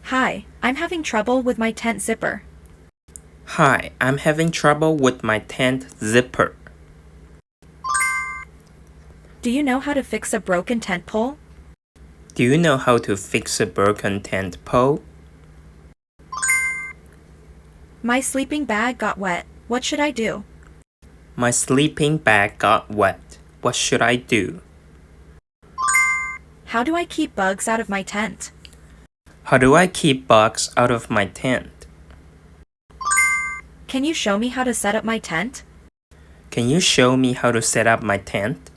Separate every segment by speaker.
Speaker 1: Hi, I'm having trouble with my tent zipper.
Speaker 2: Hi, I'm having trouble with my tent zipper.
Speaker 1: Do you know how to fix a broken tent pole?
Speaker 2: Do you know how to fix a broken tent pole?
Speaker 1: My sleeping bag got wet. What should I do?
Speaker 2: My sleeping bag got wet. What should I do?
Speaker 1: How do I keep bugs out of my tent?
Speaker 2: How do I keep bugs out of my tent?
Speaker 1: Can you show me how to set up my tent?
Speaker 2: Can you show me how to set up my tent?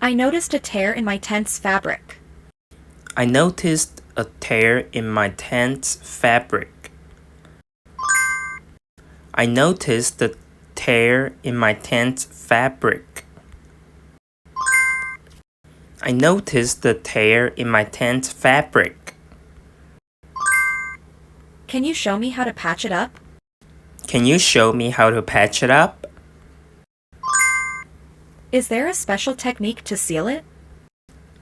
Speaker 1: I noticed a tear in my tent's fabric.
Speaker 2: I noticed a tear in my tent's fabric. I noticed a tear in my tent's fabric. I noticed the tear in my tent's fabric.
Speaker 1: Can you show me how to patch it up?
Speaker 2: Can you show me how to patch it up?
Speaker 1: Is there a special technique to seal it?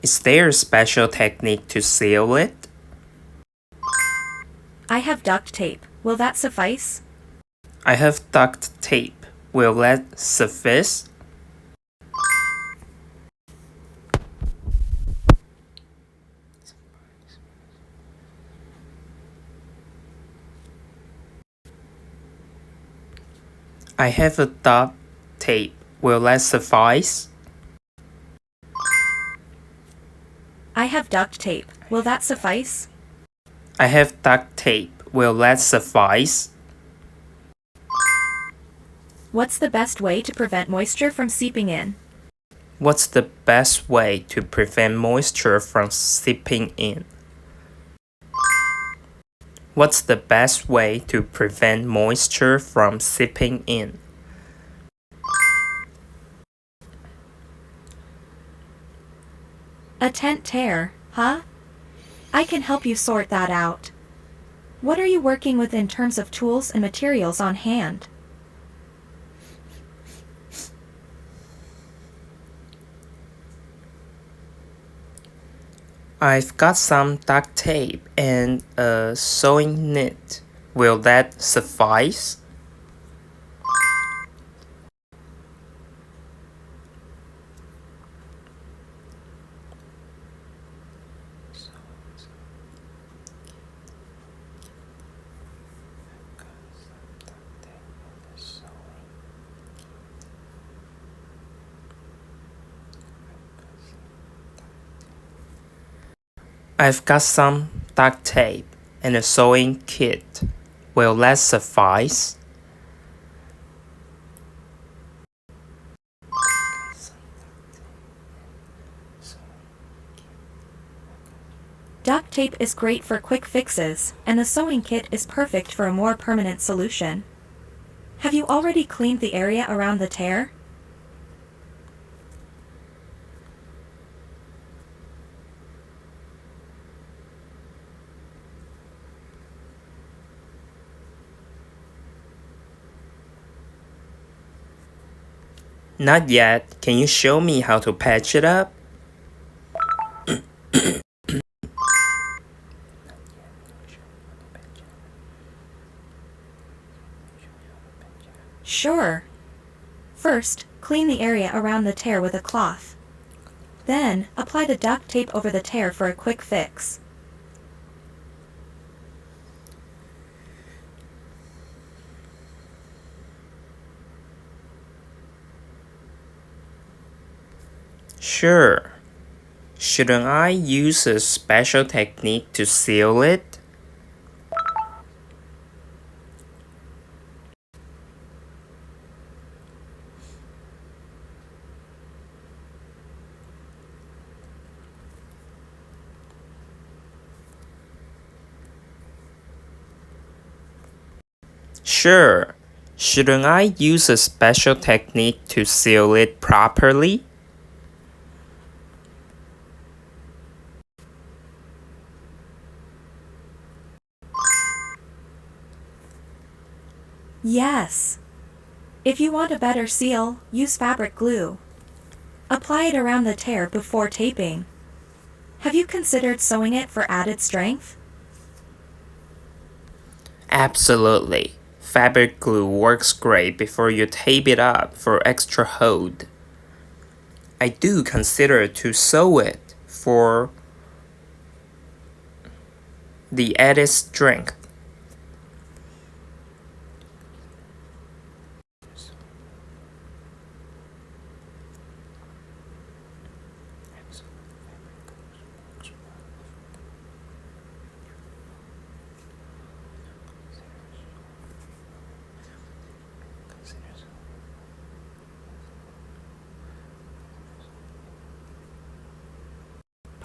Speaker 2: Is there a special technique to seal it?
Speaker 1: I have duct tape. Will that suffice?
Speaker 2: I have duct tape. Will that suffice? I have a duct tape. Will that suffice?
Speaker 1: I have duct tape. Will that suffice?
Speaker 2: I have duct tape. Will that suffice?
Speaker 1: What's the best way to prevent moisture from seeping in?
Speaker 2: What's the best way to prevent moisture from seeping in? What's the best way to prevent moisture from seeping in?
Speaker 1: A tent tear, huh? I can help you sort that out. What are you working with in terms of tools and materials on hand?
Speaker 2: I've got some duct tape and a sewing knit. Will that suffice? I've got some duct tape and a sewing kit. Will that suffice?
Speaker 1: Duct tape is great for quick fixes, and the sewing kit is perfect for a more permanent solution. Have you already cleaned the area around the tear?
Speaker 2: Not yet. Can you show me how to patch it up?
Speaker 1: Sure. First, clean the area around the tear with a cloth. Then, apply the duct tape over the tear for a quick fix.
Speaker 2: Sure. Shouldn't I use a special technique to seal it? Sure. Shouldn't I use a special technique to seal it properly?
Speaker 1: Yes. If you want a better seal, use fabric glue. Apply it around the tear before taping. Have you considered sewing it for added strength?
Speaker 2: Absolutely. Fabric glue works great before you tape it up for extra hold. I do consider to sew it for the added strength.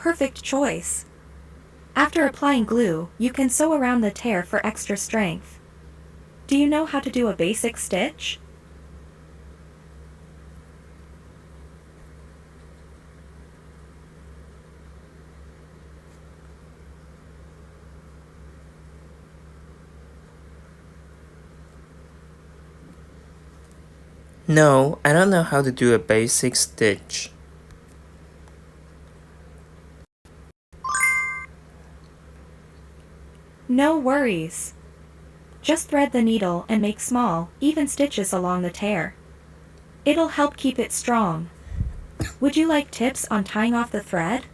Speaker 1: Perfect choice. After applying glue, you can sew around the tear for extra strength. Do you know how to do a basic stitch?
Speaker 2: No, I don't know how to do a basic stitch.
Speaker 1: No worries. Just thread the needle and make small, even stitches along the tear. It'll help keep it strong. Would you like tips on tying off the thread?